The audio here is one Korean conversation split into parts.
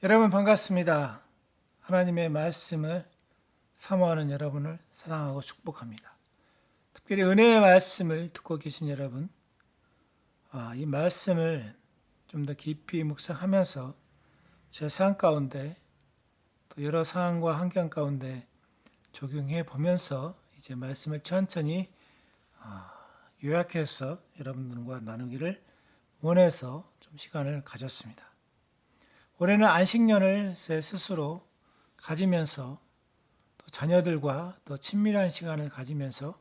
여러분 반갑습니다. 하나님의 말씀을 사모하는 여러분을 사랑하고 축복합니다. 특별히 은혜의 말씀을 듣고 계신 여러분, 이 말씀을 좀 더 깊이 묵상하면서 제 삶 가운데 또 여러 상황과 환경 가운데 적용해 보면서 이제 말씀을 천천히 요약해서 여러분들과 나누기를 원해서 좀 시간을 가졌습니다. 올해는 안식년을 제 스스로 가지면서 또 자녀들과 또 친밀한 시간을 가지면서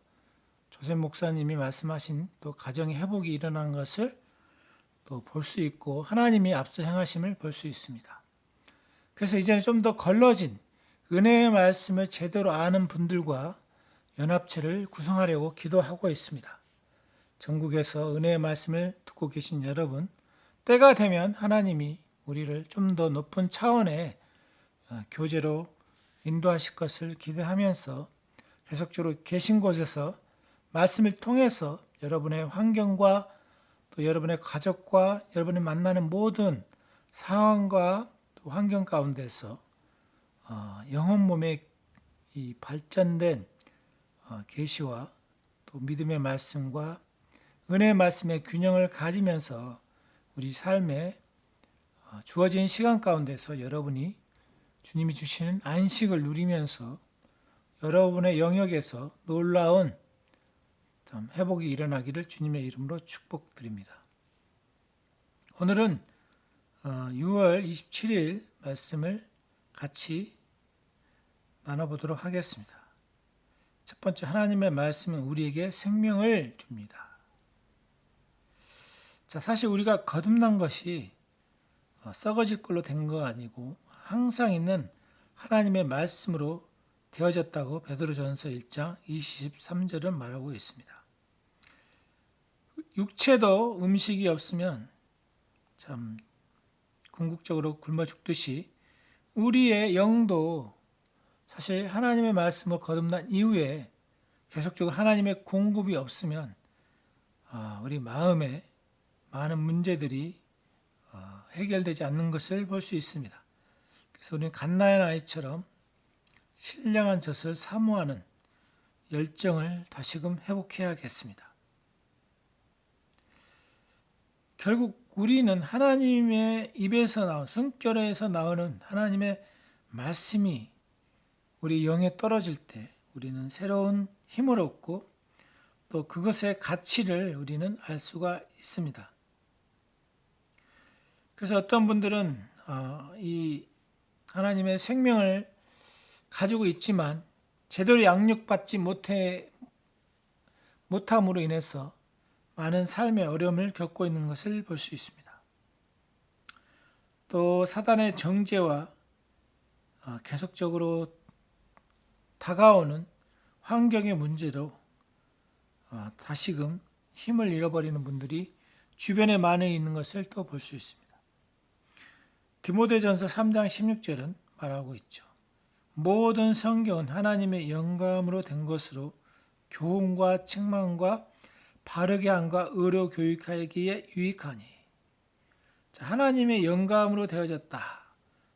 조셉 목사님이 말씀하신 또 가정의 회복이 일어난 것을 또 볼 수 있고 하나님이 앞서 행하심을 볼 수 있습니다. 그래서 이제는 좀 더 걸러진 은혜의 말씀을 제대로 아는 분들과 연합체를 구성하려고 기도하고 있습니다. 전국에서 은혜의 말씀을 듣고 계신 여러분, 때가 되면 하나님이 우리를 좀 더 높은 차원의 교제로 인도하실 것을 기대하면서 계속적으로 계신 곳에서 말씀을 통해서 여러분의 환경과 또 여러분의 가족과 여러분이 만나는 모든 상황과 또 환경 가운데서 영혼 몸의 이 발전된 계시와 또 믿음의 말씀과 은혜의 말씀의 균형을 가지면서 우리 삶에 주어진 시간 가운데서 여러분이 주님이 주시는 안식을 누리면서 여러분의 영역에서 놀라운 회복이 일어나기를 주님의 이름으로 축복드립니다. 오늘은 6월 27일 말씀을 같이 나눠보도록 하겠습니다. 첫 번째, 하나님의 말씀은 우리에게 생명을 줍니다. 자, 사실 우리가 거듭난 것이 썩어질 걸로 된 거 아니고 항상 있는 하나님의 말씀으로 되어졌다고 베드로전서 1장 23절은 말하고 있습니다. 육체도 음식이 없으면 참 궁극적으로 굶어 죽듯이 우리의 영도 사실 하나님의 말씀으로 거듭난 이후에 계속적으로 하나님의 공급이 없으면 우리 마음에 많은 문제들이 해결되지 않는 것을 볼 수 있습니다. 그래서 우리는 갓난 아이처럼 신령한 젖을 사모하는 열정을 다시금 회복해야겠습니다. 결국 우리는 하나님의 입에서 나온 숨결에서 나오는 하나님의 말씀이 우리 영에 떨어질 때 우리는 새로운 힘을 얻고 또 그것의 가치를 우리는 알 수가 있습니다. 그래서 어떤 분들은 이 하나님의 생명을 가지고 있지만 제대로 양육받지 못함으로 인해서 많은 삶의 어려움을 겪고 있는 것을 볼 수 있습니다. 또 사단의 정죄와 계속적으로 다가오는 환경의 문제로 다시금 힘을 잃어버리는 분들이 주변에 많이 있는 것을 또 볼 수 있습니다. 디모데전서 3장 16절은 말하고 있죠. 모든 성경은 하나님의 영감으로 된 것으로 교훈과 책망과 바르게 함과 의로 교육하기에 유익하니. 자, 하나님의 영감으로 되어졌다.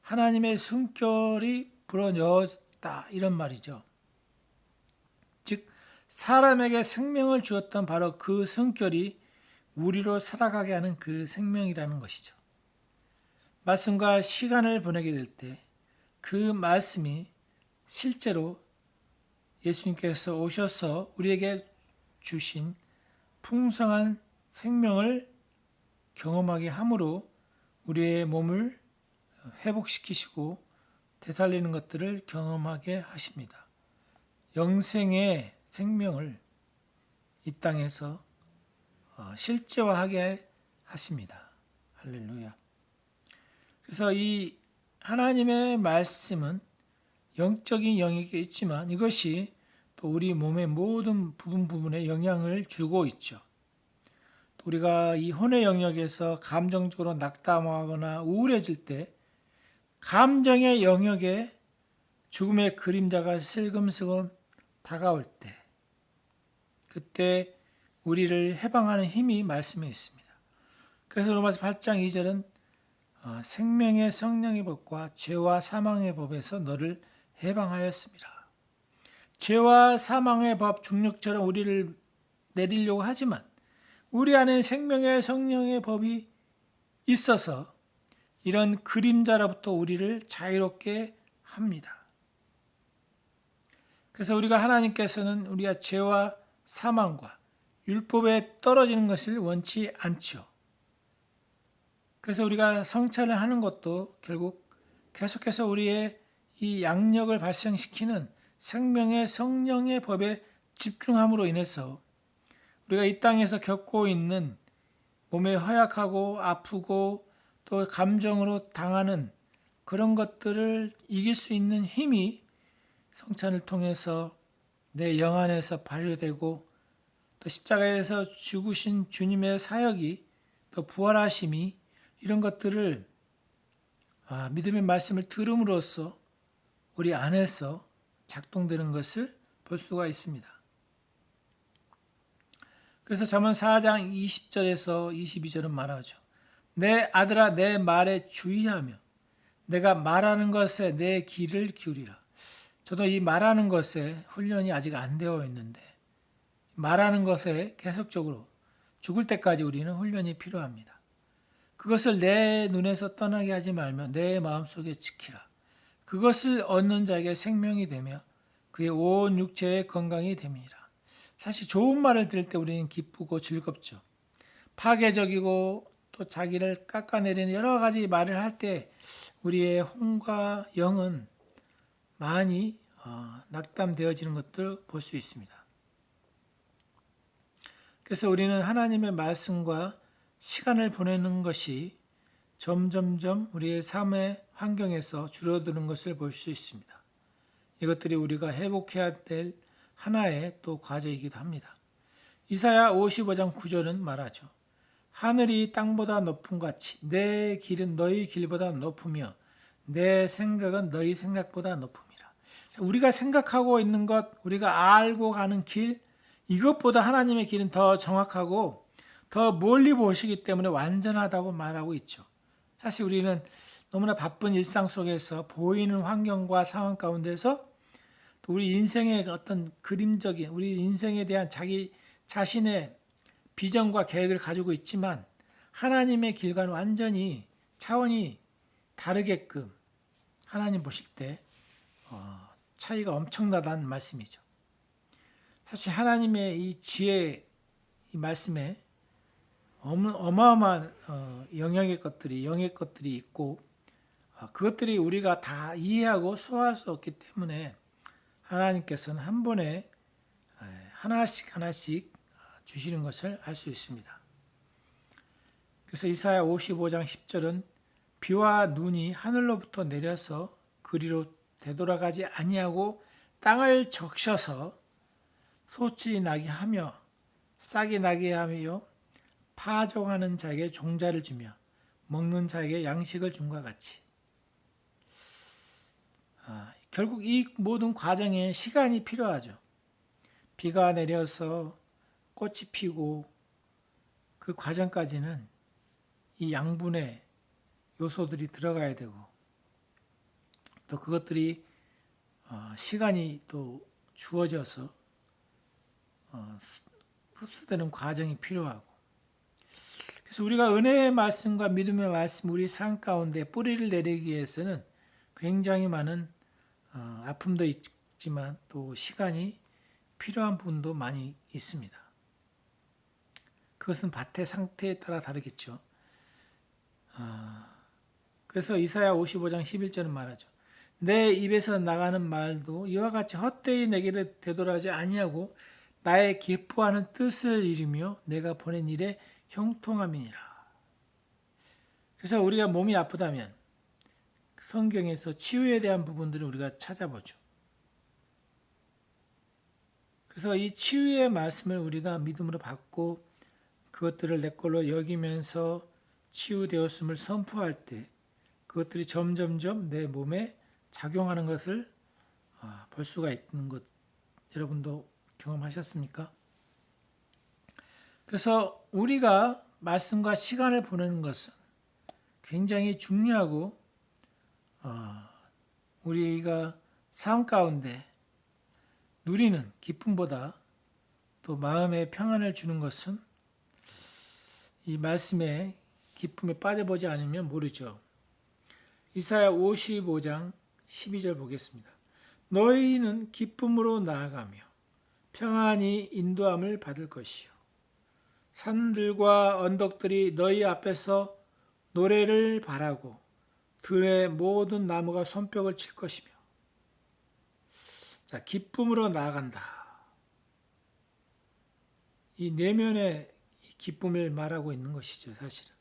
하나님의 숨결이 불어넣었다. 이런 말이죠. 즉 사람에게 생명을 주었던 바로 그 숨결이 우리로 살아가게 하는 그 생명이라는 것이죠. 말씀과 시간을 보내게 될 때 그 말씀이 실제로 예수님께서 오셔서 우리에게 주신 풍성한 생명을 경험하게 함으로 우리의 몸을 회복시키시고 되살리는 것들을 경험하게 하십니다. 영생의 생명을 이 땅에서 실제화하게 하십니다. 할렐루야. 그래서 이 하나님의 말씀은 영적인 영역에 있지만 이것이 또 우리 몸의 모든 부분에 영향을 주고 있죠. 또 우리가 이 혼의 영역에서 감정적으로 낙담하거나 우울해질 때 감정의 영역에 죽음의 그림자가 슬금슬금 다가올 때 그때 우리를 해방하는 힘이 말씀에 있습니다. 그래서 로마서 8장 2절은 생명의 성령의 법과 죄와 사망의 법에서 너를 해방하였습니다. 죄와 사망의 법 중력처럼 우리를 내리려고 하지만 우리 안에 생명의 성령의 법이 있어서 이런 그림자로부터 우리를 자유롭게 합니다. 그래서 우리가 하나님께서는 우리가 죄와 사망과 율법에 떨어지는 것을 원치 않죠. 그래서 우리가 성찬을 하는 것도 결국 계속해서 우리의 이 양력을 발생시키는 생명의 성령의 법에 집중함으로 인해서 우리가 이 땅에서 겪고 있는 몸에 허약하고 아프고 또 감정으로 당하는 그런 것들을 이길 수 있는 힘이 성찬을 통해서 내 영 안에서 발휘되고 또 십자가에서 죽으신 주님의 사역이 또 부활하심이 이런 것들을 믿음의 말씀을 들음으로써 우리 안에서 작동되는 것을 볼 수가 있습니다. 그래서 잠언 4장 20절에서 22절은 말하죠. 내 아들아 내 말에 주의하며 내가 말하는 것에 내 귀를 기울이라. 저도 이 말하는 것에 훈련이 아직 안 되어 있는데 말하는 것에 계속적으로 죽을 때까지 우리는 훈련이 필요합니다. 그것을 내 눈에서 떠나게 하지 말며 내 마음속에 지키라. 그것을 얻는 자에게 생명이 되며 그의 온 육체의 건강이 됨이니라. 사실 좋은 말을 들을 때 우리는 기쁘고 즐겁죠. 파괴적이고 또 자기를 깎아내리는 여러 가지 말을 할 때 우리의 혼과 영은 많이 낙담되어지는 것들 볼 수 있습니다. 그래서 우리는 하나님의 말씀과 시간을 보내는 것이 점점점 우리의 삶의 환경에서 줄어드는 것을 볼 수 있습니다. 이것들이 우리가 회복해야 될 하나의 또 과제이기도 합니다. 이사야 55장 9절은 말하죠. 하늘이 땅보다 높음 같이 내 길은 너희 길보다 높으며 내 생각은 너희 생각보다 높음이라. 우리가 생각하고 있는 것, 우리가 알고 가는 길, 이것보다 하나님의 길은 더 정확하고 더 멀리 보시기 때문에 완전하다고 말하고 있죠. 사실 우리는 너무나 바쁜 일상 속에서 보이는 환경과 상황 가운데서 또 우리 인생의 어떤 그림적인 우리 인생에 대한 자기 자신의 비전과 계획을 가지고 있지만 하나님의 길과는 완전히 차원이 다르게끔 하나님 보실 때 차이가 엄청나다는 말씀이죠. 사실 하나님의 이 지혜 이 말씀에 어마어마한 영의 것들이 있고 그것들이 우리가 다 이해하고 소화할 수 없기 때문에 하나님께서는 한 번에 하나씩 주시는 것을 알 수 있습니다. 그래서 이사야 55장 10절은 비와 눈이 하늘로부터 내려서 그리로 되돌아가지 아니하고 땅을 적셔서 소출이 나게 하며 싹이 나게 하며 파종하는 자에게 종자를 주며 먹는 자에게 양식을 줌과 같이 결국 이 모든 과정에 시간이 필요하죠. 비가 내려서 꽃이 피고 그 과정까지는 이 양분의 요소들이 들어가야 되고 또 그것들이 시간이 또 주어져서 흡수되는 과정이 필요하고 그래서 우리가 은혜의 말씀과 믿음의 말씀 우리 삶 가운데 뿌리를 내리기 위해서는 굉장히 많은 아픔도 있지만 또 시간이 필요한 부분도 많이 있습니다. 그것은 밭의 상태에 따라 다르겠죠. 그래서 이사야 55장 11절은 말하죠. 내 입에서 나가는 말도 이와 같이 헛되이 내게로 되돌아오지 아니하고 나의 기뻐하는 뜻을 이루며 내가 보낸 일에 형통함이니라. 그래서 우리가 몸이 아프다면 성경에서 치유에 대한 부분들을 우리가 찾아보죠. 그래서 이 치유의 말씀을 우리가 믿음으로 받고 그것들을 내 걸로 여기면서 치유되었음을 선포할 때 그것들이 점점점 내 몸에 작용하는 것을 볼 수가 있는 것 여러분도 경험하셨습니까? 그래서 우리가 말씀과 시간을 보내는 것은 굉장히 중요하고 우리가 삶 가운데 누리는 기쁨보다 또 마음의 평안을 주는 것은 이 말씀의 기쁨에 빠져보지 않으면 모르죠. 이사야 55장 12절 보겠습니다. 너희는 기쁨으로 나아가며 평안히 인도함을 받을 것이요 산들과 언덕들이 너희 앞에서 노래를 바라고 들의 모든 나무가 손뼉을 칠 것이며. 자, 기쁨으로 나아간다. 이 내면의 기쁨을 말하고 있는 것이죠, 사실은.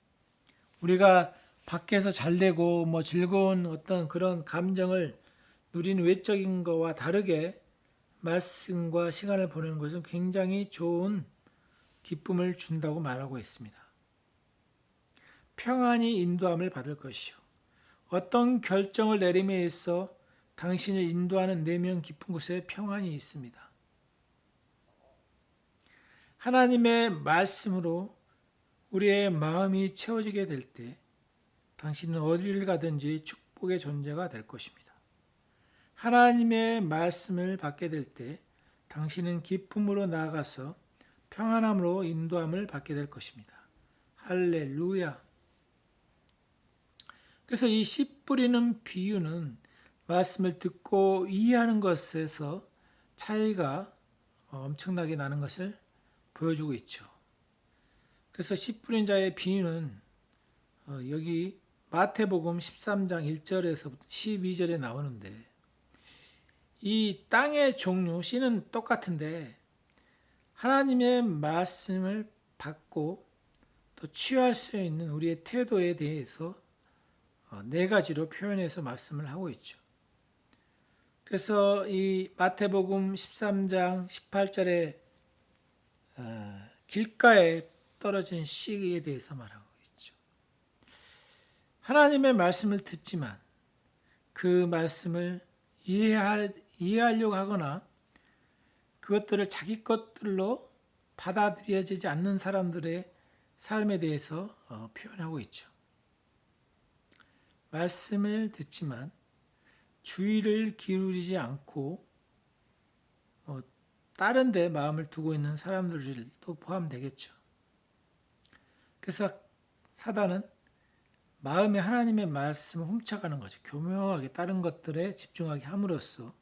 우리가 밖에서 잘되고 즐거운 어떤 그런 감정을 누리는 외적인 것과 다르게 말씀과 시간을 보내는 것은 굉장히 좋은 기쁨을 준다고 말하고 있습니다. 평안히 인도함을 받을 것이요. 어떤 결정을 내림에 있어 당신을 인도하는 내면 깊은 곳에 평안이 있습니다. 하나님의 말씀으로 우리의 마음이 채워지게 될 때 당신은 어디를 가든지 축복의 존재가 될 것입니다. 하나님의 말씀을 받게 될 때 당신은 기쁨으로 나아가서 평안함으로 인도함을 받게 될 것입니다. 할렐루야. 그래서 이 씨 뿌리는 비유는 말씀을 듣고 이해하는 것에서 차이가 엄청나게 나는 것을 보여주고 있죠. 그래서 씨 뿌린 자의 비유는 여기 마태복음 13장 1절에서 12절에 나오는데 이 땅의 종류, 씨는 똑같은데 하나님의 말씀을 받고 또 취할 수 있는 우리의 태도에 대해서 네 가지로 표현해서 말씀을 하고 있죠. 그래서 이 마태복음 13장 18절에 길가에 떨어진 씨에 대해서 말하고 있죠. 하나님의 말씀을 듣지만 그 말씀을 이해하려고 하거나 그것들을 자기 것들로 받아들여지지 않는 사람들의 삶에 대해서 표현하고 있죠. 말씀을 듣지만 주의를 기울이지 않고 다른 데 마음을 두고 있는 사람들도 포함되겠죠. 그래서 사단은 마음에 하나님의 말씀을 훔쳐가는 거죠. 교묘하게 다른 것들에 집중하게 함으로써.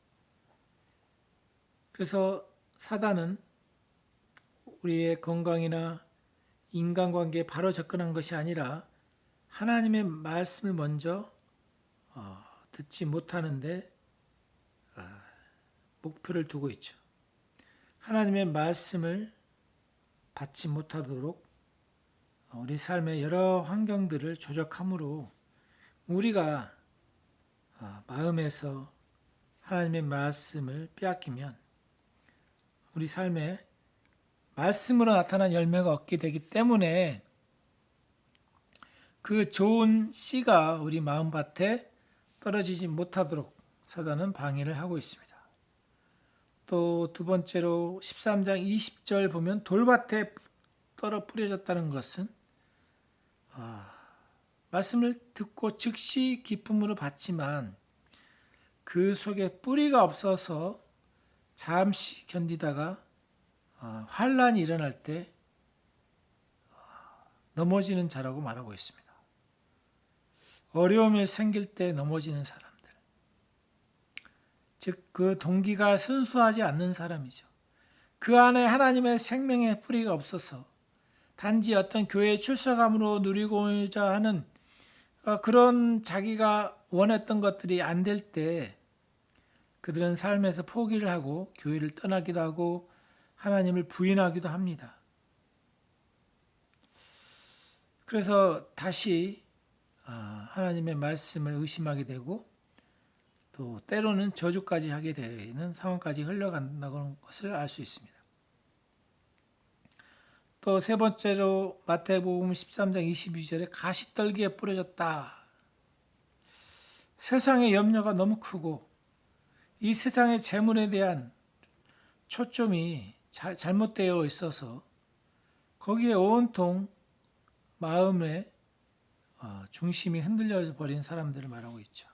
그래서 사단은 우리의 건강이나 인간관계에 바로 접근한 것이 아니라 하나님의 말씀을 먼저 듣지 못하는데 목표를 두고 있죠. 하나님의 말씀을 받지 못하도록 우리 삶의 여러 환경들을 조작함으로 우리가 마음에서 하나님의 말씀을 빼앗기면 우리 삶에 말씀으로 나타난 열매가 없게 되기 때문에 그 좋은 씨가 우리 마음밭에 떨어지지 못하도록 사단은 방해를 하고 있습니다. 또 두 번째로 13장 20절 보면 돌밭에 떨어 뿌려졌다는 것은 말씀을 듣고 즉시 기쁨으로 받지만 그 속에 뿌리가 없어서 잠시 견디다가 환란이 일어날 때 넘어지는 자라고 말하고 있습니다. 어려움이 생길 때 넘어지는 사람들, 즉 그 동기가 순수하지 않는 사람이죠. 그 안에 하나님의 생명의 뿌리가 없어서 단지 어떤 교회에 출석함으로 누리고자 하는 그런 자기가 원했던 것들이 안 될 때 그들은 삶에서 포기를 하고 교회를 떠나기도 하고 하나님을 부인하기도 합니다. 그래서 다시 하나님의 말씀을 의심하게 되고 또 때로는 저주까지 하게 되는 상황까지 흘러간다는 것을 알 수 있습니다. 또 세 번째로 마태복음 13장 22절에 가시떨기에 뿌려졌다. 세상의 염려가 너무 크고 이 세상의 재물에 대한 초점이 잘못되어 있어서 거기에 온통 마음에 중심이 흔들려 버린 사람들을 말하고 있죠.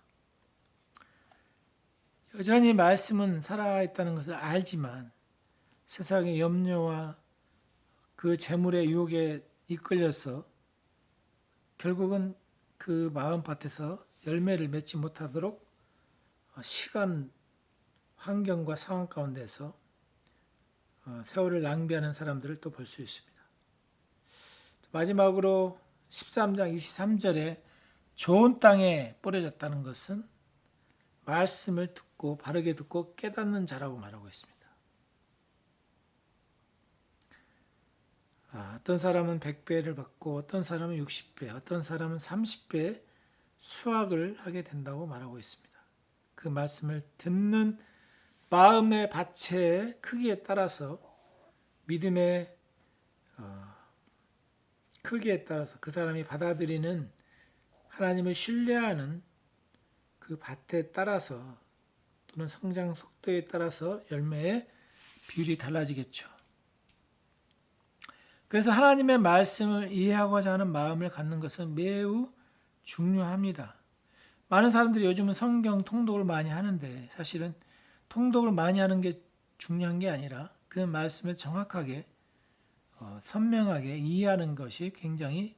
여전히 말씀은 살아있다는 것을 알지만 세상의 염려와 그 재물의 유혹에 이끌려서 결국은 그 마음밭에서 열매를 맺지 못하도록 시간, 환경과 상황 가운데서 세월을 낭비하는 사람들을 또 볼 수 있습니다. 마지막으로 13장 23절에 좋은 땅에 뿌려졌다는 것은 말씀을 듣고 바르게 듣고 깨닫는 자라고 말하고 있습니다. 어떤 사람은 100배를 받고 어떤 사람은 60배, 어떤 사람은 30배 수확을 하게 된다고 말하고 있습니다. 그 말씀을 듣는 마음의 밭의 크기에 따라서 믿음의 크기에 따라서 그 사람이 받아들이는 하나님을 신뢰하는 그 밭에 따라서 또는 성장 속도에 따라서 열매의 비율이 달라지겠죠. 그래서 하나님의 말씀을 이해하고자 하는 마음을 갖는 것은 매우 중요합니다. 많은 사람들이 요즘은 성경 통독을 많이 하는데 사실은 통독을 많이 하는 게 중요한 게 아니라 그 말씀을 정확하게 선명하게 이해하는 것이 굉장히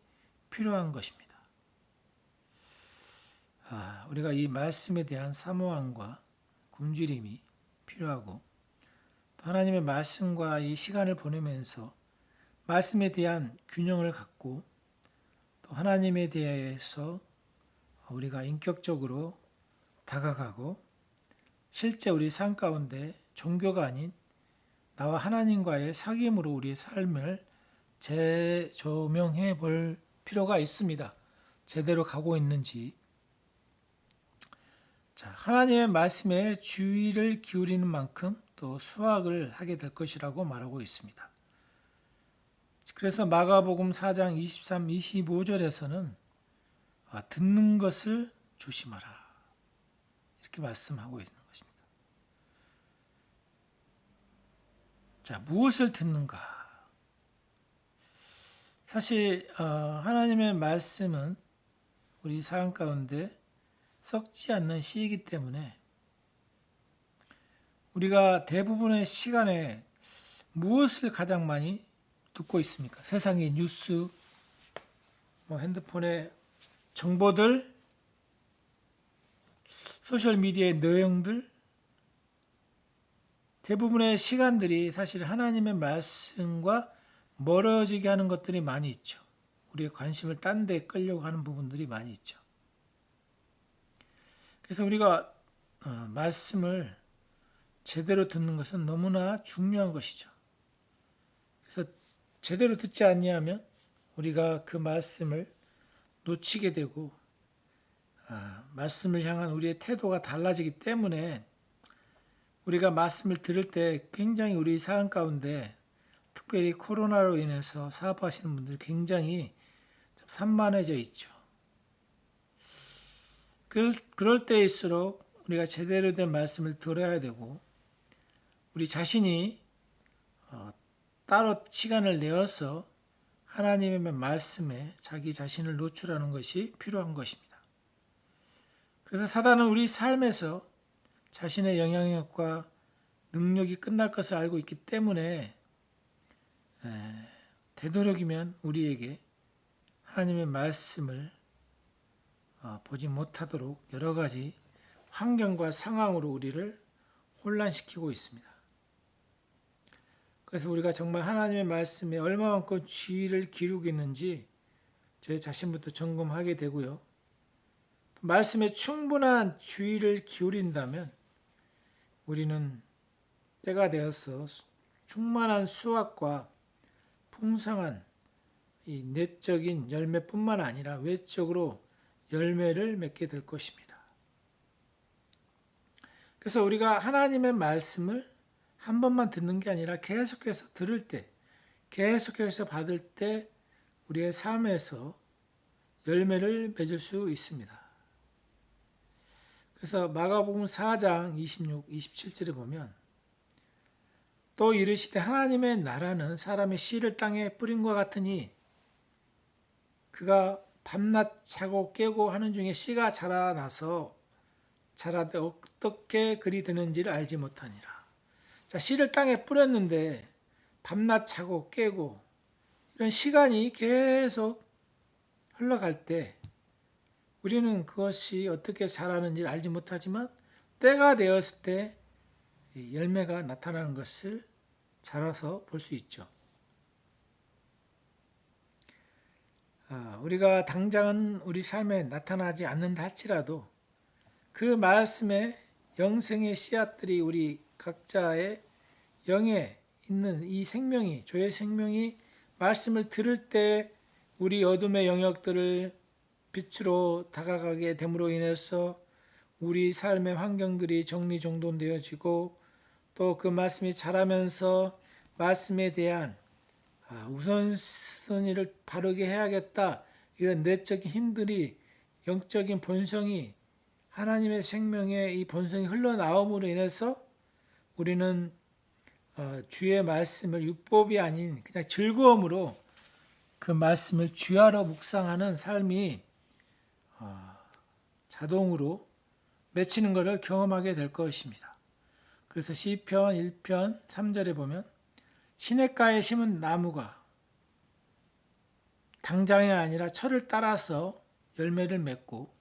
필요한 것입니다. 우리가 이 말씀에 대한 사모함과 굶주림이 필요하고 또 하나님의 말씀과 이 시간을 보내면서 말씀에 대한 균형을 갖고 또 하나님에 대해서 우리가 인격적으로 다가가고 실제 우리 삶 가운데 종교가 아닌 나와 하나님과의 사귐으로 우리의 삶을 재조명해 볼 필요가 있습니다. 제대로 가고 있는지. 하나님의 말씀에 주의를 기울이는 만큼 또 수확을 하게 될 것이라고 말하고 있습니다. 그래서 마가복음 4장 23, 25절에서는 듣는 것을 조심하라 이렇게 말씀하고 있는 것입니다. 무엇을 듣는가? 사실 하나님의 말씀은 우리 삶 가운데 썩지 않는 씨이기 때문에 우리가 대부분의 시간에 무엇을 가장 많이 듣고 있습니까? 세상의 뉴스, 핸드폰의 정보들, 소셜미디어의 내용들, 대부분의 시간들이 사실 하나님의 말씀과 멀어지게 하는 것들이 많이 있죠. 우리의 관심을 딴 데 끌려고 하는 부분들이 많이 있죠. 그래서 우리가 말씀을 제대로 듣는 것은 너무나 중요한 것이죠. 그래서 제대로 듣지 않냐면 우리가 그 말씀을 놓치게 되고 말씀을 향한 우리의 태도가 달라지기 때문에 우리가 말씀을 들을 때 굉장히 우리 삶 가운데 특별히 코로나로 인해서 사업하시는 분들이 굉장히 산만해져 있죠. 그럴 때일수록 우리가 제대로 된 말씀을 들어야 되고 우리 자신이 따로 시간을 내어서 하나님의 말씀에 자기 자신을 노출하는 것이 필요한 것입니다. 그래서 사단은 우리 삶에서 자신의 영향력과 능력이 끝날 것을 알고 있기 때문에 되도록이면 우리에게 하나님의 말씀을 보지 못하도록 여러 가지 환경과 상황으로 우리를 혼란시키고 있습니다. 그래서 우리가 정말 하나님의 말씀에 얼마만큼 주의를 기울이고 있는지 제 자신부터 점검하게 되고요. 말씀에 충분한 주의를 기울인다면 우리는 때가 되어서 충만한 수확과 풍성한 이 내적인 열매뿐만 아니라 외적으로 열매를 맺게 될 것입니다. 그래서 우리가 하나님의 말씀을 한 번만 듣는 게 아니라 계속해서 들을 때, 계속해서 받을 때 우리의 삶에서 열매를 맺을 수 있습니다. 그래서 마가복음 4장 26, 27절에 보면 또 이르시되 하나님의 나라는 사람의 씨를 땅에 뿌린 것 같으니 그가 밤낮 자고 깨고 하는 중에 씨가 자라되 어떻게 그리 되는지를 알지 못하니라. 자, 씨를 땅에 뿌렸는데 밤낮 자고 깨고 이런 시간이 계속 흘러갈 때 우리는 그것이 어떻게 자라는지를 알지 못하지만 때가 되었을 때 열매가 나타나는 것을 자라서 볼 수 있죠. 우리가 당장은 우리 삶에 나타나지 않는다 할지라도 그 말씀에 영생의 씨앗들이 우리 각자의 영에 있는 이 생명이, 조의 생명이 말씀을 들을 때 우리 어둠의 영역들을 빛으로 다가가게 됨으로 인해서 우리 삶의 환경들이 정리정돈되어지고 또 그 말씀이 자라면서 말씀에 대한 우선순위를 바르게 해야겠다. 이런 내적인 힘들이 영적인 본성이 하나님의 생명의 이 본성이 흘러나옴으로 인해서 우리는 주의 말씀을 율법이 아닌 그냥 즐거움으로 그 말씀을 주야로 묵상하는 삶이 자동으로 맺히는 것을 경험하게 될 것입니다. 그래서 시편 1편 3절에 보면 시냇가에 심은 나무가 당장이 아니라 철을 따라서 열매를 맺고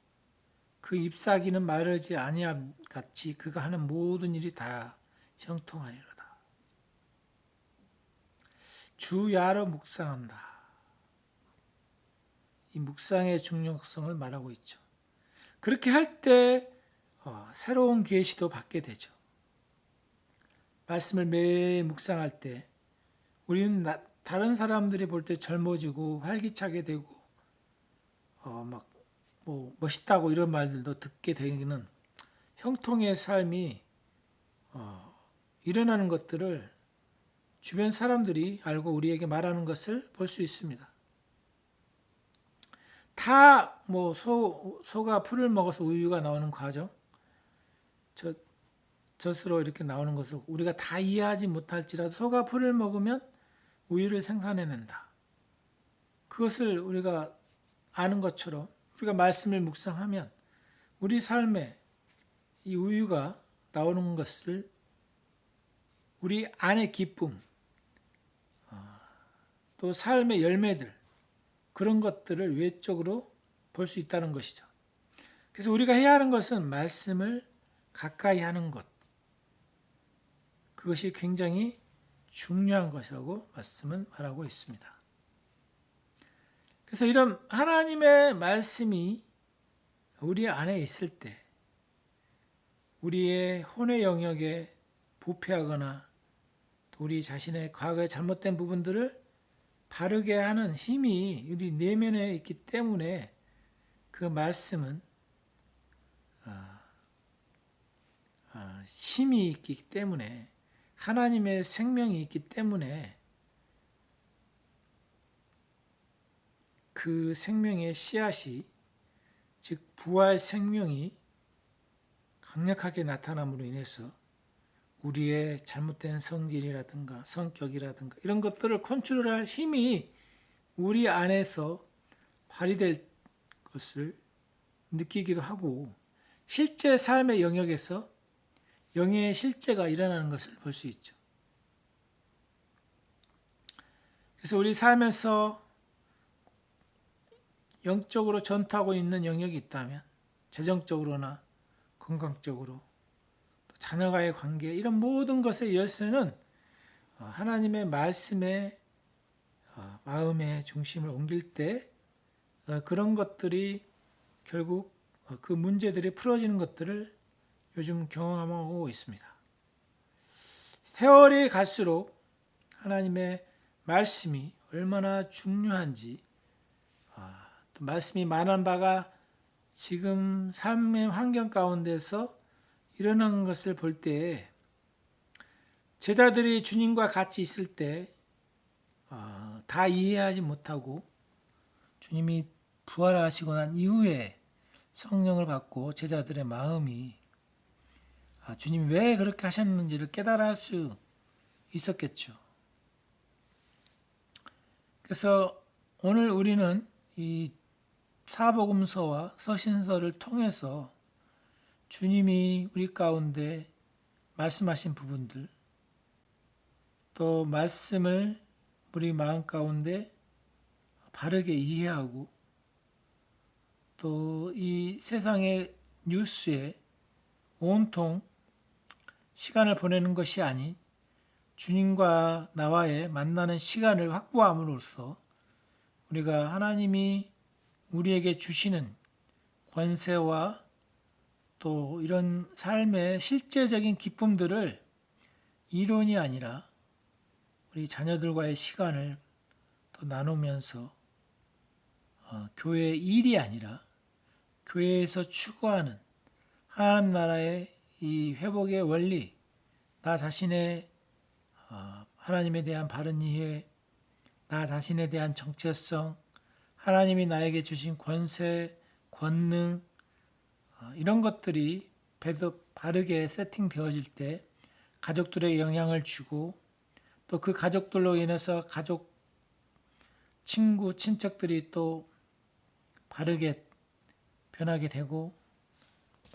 그 잎사귀는 마르지 아니함 같이 그가 하는 모든 일이 다 형통하리로다. 주야로 묵상한다. 이 묵상의 중요성을 말하고 있죠. 그렇게 할 때 새로운 계시도 받게 되죠. 말씀을 매일 묵상할 때 우리는 다른 사람들이 볼 때 젊어지고 활기차게 되고 막 멋있다고 이런 말들도 듣게 되기는 형통의 삶이 일어나는 것들을 주변 사람들이 알고 우리에게 말하는 것을 볼 수 있습니다. 다 소가 풀을 먹어서 우유가 나오는 과정, 젖으로 이렇게 나오는 것을 우리가 다 이해하지 못할지라도 소가 풀을 먹으면 우유를 생산해낸다. 그것을 우리가 아는 것처럼 우리가 말씀을 묵상하면 우리 삶에 이 우유가 나오는 것을 우리 안의 기쁨, 또 삶의 열매들 그런 것들을 외적으로 볼 수 있다는 것이죠. 그래서 우리가 해야 하는 것은 말씀을 가까이 하는 것. 그것이 굉장히 중요한 것이라고 말씀은 말하고 있습니다. 그래서 이런 하나님의 말씀이 우리 안에 있을 때 우리의 혼의 영역에 부패하거나 또 우리 자신의 과거의 잘못된 부분들을 바르게 하는 힘이 우리 내면에 있기 때문에 그 말씀은 힘이 있기 때문에 하나님의 생명이 있기 때문에 그 생명의 씨앗이 즉 부활 생명이 강력하게 나타남으로 인해서 우리의 잘못된 성질이라든가 성격이라든가 이런 것들을 컨트롤할 힘이 우리 안에서 발휘될 것을 느끼기도 하고 실제 삶의 영역에서 영의 실제가 일어나는 것을 볼 수 있죠. 그래서 우리 삶에서 영적으로 전투하고 있는 영역이 있다면 재정적으로나 건강적으로 또 자녀와의 관계 이런 모든 것의 열쇠는 하나님의 말씀에 마음의 중심을 옮길 때 그런 것들이 결국 그 문제들이 풀어지는 것들을 요즘 경험하고 있습니다. 세월이 갈수록 하나님의 말씀이 얼마나 중요한지 또 말씀이 말한 바가 지금 삶의 환경 가운데서 일어나는 것을 볼 때 제자들이 주님과 같이 있을 때 다 이해하지 못하고 주님이 부활하시고 난 이후에 성령을 받고 제자들의 마음이 주님이 왜 그렇게 하셨는지를 깨달아 할 수 있었겠죠. 그래서 오늘 우리는 이 사복음서와 서신서를 통해서 주님이 우리 가운데 말씀하신 부분들, 또 말씀을 우리 마음 가운데 바르게 이해하고 또 이 세상의 뉴스에 온통 시간을 보내는 것이 아닌 주님과 나와의 만나는 시간을 확보함으로써 우리가 하나님이 우리에게 주시는 권세와 또 이런 삶의 실제적인 기쁨들을 이론이 아니라 우리 자녀들과의 시간을 또 나누면서 교회 일이 아니라 교회에서 추구하는 하나님 나라의 이 회복의 원리, 나 자신의 하나님에 대한 바른 이해, 나 자신에 대한 정체성, 하나님이 나에게 주신 권세, 권능, 이런 것들이 바르게 세팅되어질 때 가족들에게 영향을 주고 또 그 가족들로 인해서 가족, 친구, 친척들이 또 바르게 변하게 되고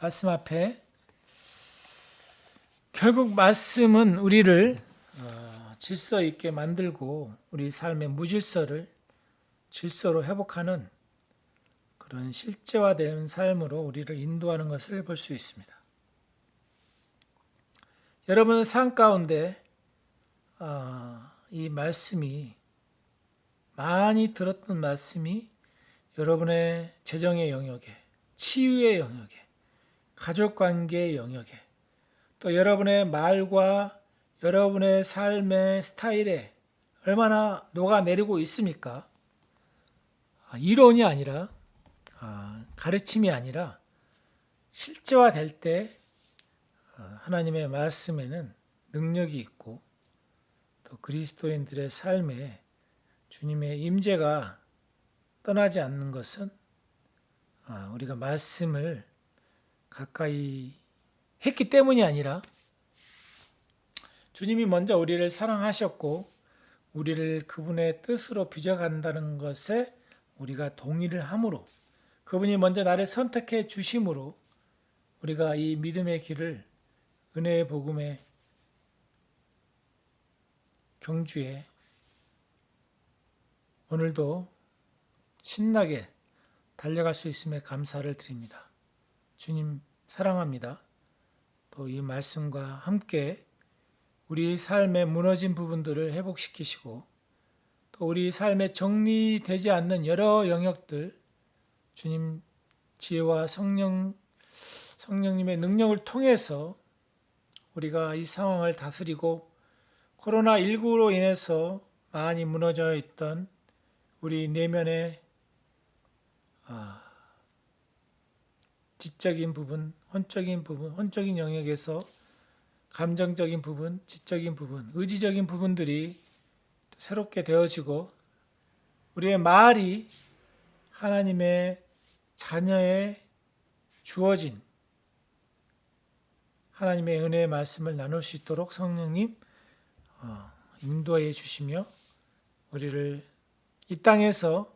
말씀 앞에 결국 말씀은 우리를 질서 있게 만들고 우리 삶의 무질서를 질서로 회복하는 그런 실제화된 삶으로 우리를 인도하는 것을 볼 수 있습니다. 여러분의 삶 가운데 이 말씀이 많이 들었던 말씀이 여러분의 재정의 영역에, 치유의 영역에, 가족관계의 영역에, 또 여러분의 말과 여러분의 삶의 스타일에 얼마나 녹아내리고 있습니까? 이론이 아니라 가르침이 아니라 실제화될 때 하나님의 말씀에는 능력이 있고 또 그리스도인들의 삶에 주님의 임재가 떠나지 않는 것은 우리가 말씀을 가까이 했기 때문이 아니라 주님이 먼저 우리를 사랑하셨고 우리를 그분의 뜻으로 빚어간다는 것에 우리가 동의를 함으로 그분이 먼저 나를 선택해 주심으로 우리가 이 믿음의 길을 은혜의 복음의 경주에 오늘도 신나게 달려갈 수 있음에 감사를 드립니다. 주님 사랑합니다. 또 이 말씀과 함께 우리 삶의 무너진 부분들을 회복시키시고 또 우리 삶에 정리되지 않는 여러 영역들 주님 지혜와 성령님의 능력을 통해서 우리가 이 상황을 다스리고 코로나19로 인해서 많이 무너져 있던 우리 내면의 지적인 부분, 혼적인 영역에서 감정적인 부분, 지적인 부분, 의지적인 부분들이 새롭게 되어지고 우리의 말이 하나님의 자녀에 주어진 하나님의 은혜의 말씀을 나눌 수 있도록 성령님 인도해 주시며 우리를 이 땅에서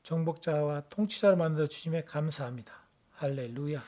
정복자와 통치자로 만들어 주심에 감사합니다. 할렐루야.